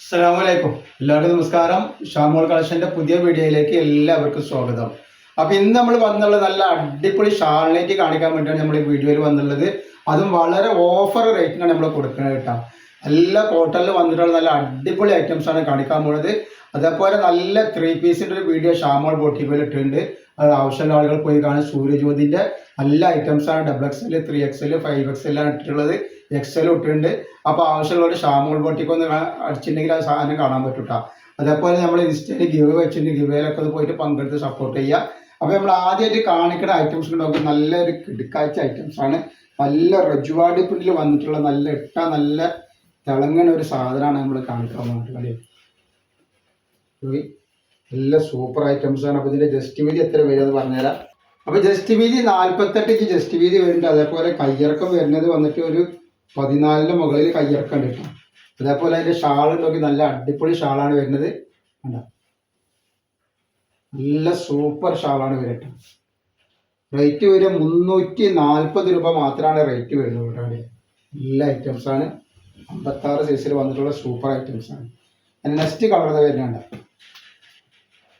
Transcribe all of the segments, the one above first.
അസ്സലാമലൈക്കും. എല്ലാവർക്കും നമസ്കാരം. ഷാമോൾ കളക്ഷന്റെ പുതിയ വീഡിയോയിലേക്ക് എല്ലാവർക്കും സ്വാഗതം. അപ്പൊ ഇന്ന് നമ്മൾ വന്നുള്ളത് നല്ല അടിപൊളി ഷാളിനേറ്റ് കാണിക്കാൻ വേണ്ടിയാണ് നമ്മൾ ഈ വീഡിയോയിൽ വന്നുള്ളത്. അതും വളരെ ഓഫർ റേറ്റിനാണ് നമ്മൾ കൊടുക്കുന്നത് കേട്ടോ. എല്ലാ കോട്ടണിൽ വന്നിട്ടുള്ള നല്ല അടിപൊളി ഐറ്റംസ് ആണ് കാണിക്കാൻ പോകുന്നത്. അതേപോലെ നല്ല 3 പീസിന്റെ ഒരു വീഡിയോ ഷാമോൾ ബോട്ടിക്കോയിൽ ഇട്ടിട്ടുണ്ട്. അത് ആവശ്യമുള്ള ആളുകൾ പോയി കാണും. സൂര്യജ്യോതിന്റെ നല്ല ഐറ്റംസ് ആണ്. XXL 3XL 5XL ആണ് ഇട്ടിട്ടുള്ളത്. XL ഇട്ടിട്ടുണ്ട്. അപ്പോൾ ആവശ്യമുള്ളവർ ഷാമോൾ ബോട്ടിക്ക് ഒന്ന് അടിച്ചിട്ടുണ്ടെങ്കിൽ ആ സാധനം കാണാൻ പറ്റൂട്ടോ. അതേപോലെ നമ്മൾ ഇൻസ്റ്റയിൽ ഗിവ് വെച്ചിട്ടുണ്ട്. ഗിവേലൊക്കെ ഒന്ന് പോയിട്ട് പങ്കെടുത്ത് സപ്പോർട്ട് ചെയ്യുക. അപ്പോൾ നമ്മൾ ആദ്യമായിട്ട് കാണിക്കുന്ന ഐറ്റംസ് നോക്കി നല്ലൊരു കിടക്കാഴ്ച ഐറ്റംസ് ആണ്. നല്ല റജുവാടി പ്രിന്റിൽ വന്നിട്ടുള്ള നല്ല തിളങ്ങുന്ന ഒരു സാധനമാണ് നമ്മൾ കാണിക്കാൻ പോകുന്നത്. നല്ല സൂപ്പർ ഐറ്റംസ് ആണ്. അപ്പോൾ ഇതിന്റെ ജസ്റ്റ് വീതി എത്ര വരും എന്ന് പറഞ്ഞുതരാം. അപ്പോൾ ജസ്റ്റ് വീതി 48 ഇഞ്ച് ജസ്റ്റ് വീതി വരുന്നുണ്ട്. അതേപോലെ കയ്യിറക്കം വരുന്നത് വന്നിട്ട് ഒരു 14 മുകളിൽ കയ്യിറക്കം കിട്ടും. അതേപോലെ അതിന്റെ ഷാൾ നോക്കി നല്ല അടിപൊളി ഷാളാണ് വരുന്നത്. നല്ല സൂപ്പർ ഷാളാണ് വരുന്നത്. റേറ്റ് വരെ 340 രൂപ മാത്രമാണ് റേറ്റ് വരുന്നത്. ഇവിടെ നല്ല ഐറ്റംസ് ആണ്. 56 സൈസിൽ വന്നിട്ടുള്ള സൂപ്പർ ഐറ്റംസ് ആണ്. നെക്സ്റ്റ് കളർ വരുന്നുണ്ട്.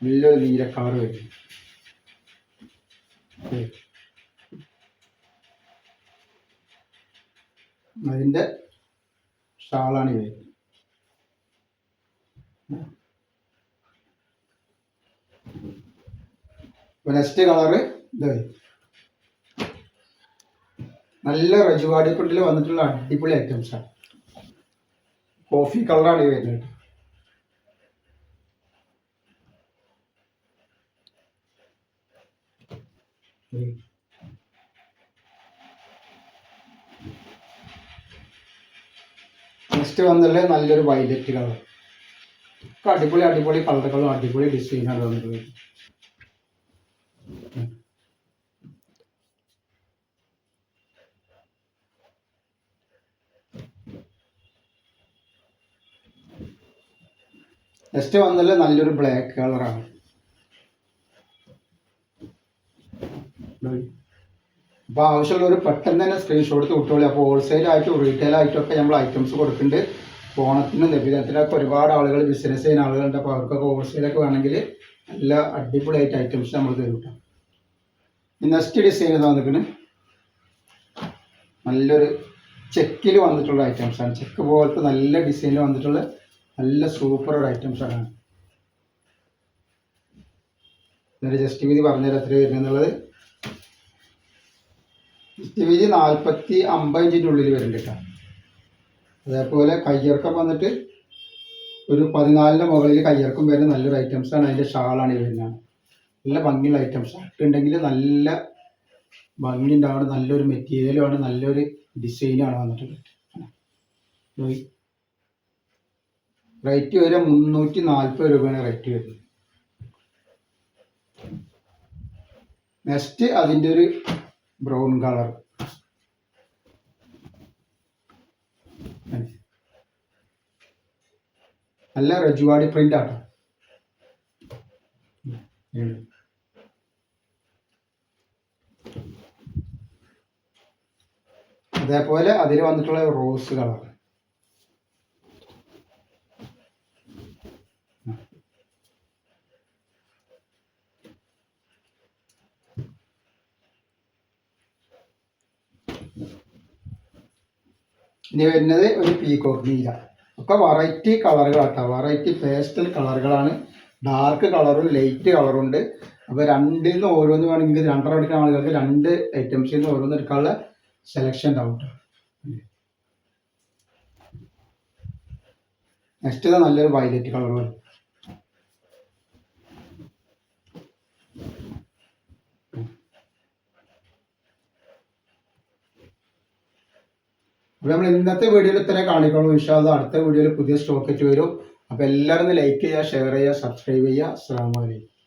നല്ലൊരു നീല കളർ വരും. അതിന്റെ ഷാളാണ് വരുന്നത്. നെക്സ്റ്റ് കളറ് ഇത് നല്ല റജുവാടി പ്രിന്റിൽ വന്നിട്ടുള്ള അടിപൊളി ഐറ്റംസ് ആണ്. കോഫി കളറാണ് വരുന്നത്. നെക്സ്റ്റ് വന്നിട്ടുള്ള നല്ലൊരു വൈലറ്റ് കളർ. അടിപൊളി കളറുകളും അടിപൊളി ഡിസൈനാണ് വന്നിട്ടുള്ളത്. നെക്സ്റ്റ് വന്നിട്ടുള്ള നല്ലൊരു ബ്ലാക്ക് കളറാണ്. അപ്പോൾ ആവശ്യമുള്ളവർ പെട്ടെന്ന് തന്നെ സ്ക്രീൻഷോട്ട് എടുത്ത് വിട്ടോളി. അപ്പോൾ ഹോൾസെയിലായിട്ടും റീറ്റെയിലായിട്ടും നമ്മൾ ഐറ്റംസ് കൊടുക്കുന്നുണ്ട്. ഓണത്തിനും നബിദിനത്തിനൊക്കെ ഒരുപാട് ആളുകൾ ബിസിനസ് ചെയ്യുന്ന ആളുകളുണ്ട്. അപ്പോൾ അവർക്കൊക്കെ ഹോൾസെയിലൊക്കെ വേണമെങ്കിൽ നല്ല അടിപൊളിയായിട്ട് ഐറ്റംസ് നമ്മൾ തരും കേട്ടോ. നെക്സ്റ്റ് ഡിസൈൻ വന്നിട്ട് നല്ലൊരു ചെക്കിൽ വന്നിട്ടുള്ള ഐറ്റംസ് ആണ്. ചെക്ക് പോലത്തെ നല്ല ഡിസൈനിൽ വന്നിട്ടുള്ള നല്ല സൂപ്പർ ഒരു ഐറ്റംസ് ആണ്. ഇതിൻ്റെ ജസ്റ്റ് വീതി പറഞ്ഞുതരാം എത്ര വരുന്നുള്ളത്. ജസ്റ്റ് വീതി 40-50 ഇഞ്ചിൻ്റെ ഉള്ളിൽ വരുന്നുണ്ട് കേട്ടോ. അതേപോലെ കയ്യിറക്കം വന്നിട്ട് ഒരു 14 മുകളിൽ കയ്യിറക്കം വരുന്ന നല്ലൊരു ഐറ്റംസ് ആണ്. അതിൻ്റെ ഷാളാണ് ഈ വരുന്നത്. നല്ല ഭംഗിയുള്ള ഐറ്റംസ് ഉണ്ടെങ്കിൽ നല്ല ഭംഗി ഉണ്ടാവുന്ന നല്ലൊരു മെറ്റീരിയലുമാണ്. നല്ലൊരു ഡിസൈനാണ് വന്നിട്ടുള്ളത്. റേറ്റ് വരെ 340 രൂപയാണ് റേറ്റ് വരുന്നത്. നെക്സ്റ്റ് അതിൻ്റെ ഒരു ബ്രൗൺ കളർ. നല്ല റജുവാടി പ്രിന്റ് ആട്ടോ. അതേപോലെ അതിൽ വന്നിട്ടുള്ള റോസ് കളർ. ഇനി വരുന്നത് ഒരു പീകോക്ക് നീല. ഒക്കെ വെറൈറ്റി കളറുകളാട്ടോ. വെറൈറ്റി പേസ്റ്റൽ കളറുകളാണ്. ഡാർക്ക് കളറും ലൈറ്റ് കളറും ഉണ്ട്. അപ്പോൾ രണ്ടിൽ നിന്ന് ഓരോന്ന് വേണമെങ്കിൽ 2 എടുക്കുന്ന ആളുകൾക്ക് 2 ഐറ്റംസിൽ നിന്ന് ഓരോന്ന് എടുക്കാനുള്ള സെലക്ഷൻ ഉണ്ടാവും കേട്ടോ. നെക്സ്റ്റ് നല്ലൊരു വയലറ്റ് കളർ വരും. അപ്പോൾ നമ്മൾ ഇന്നത്തെ വീഡിയോയിൽ ഇത്രേ കാണിക്കുള്ളൂ. ഇൻഷാ അല്ലാഹ് അടുത്ത വീഡിയോയിൽ പുതിയ സ്റ്റോക്ക് വരും. അപ്പോൾ എല്ലാവരും ലൈക്ക് ചെയ്യുക, ഷെയർ ചെയ്യുക, സബ്സ്ക്രൈബ് ചെയ്യുക. അസ്സലാമു അലൈക്കും.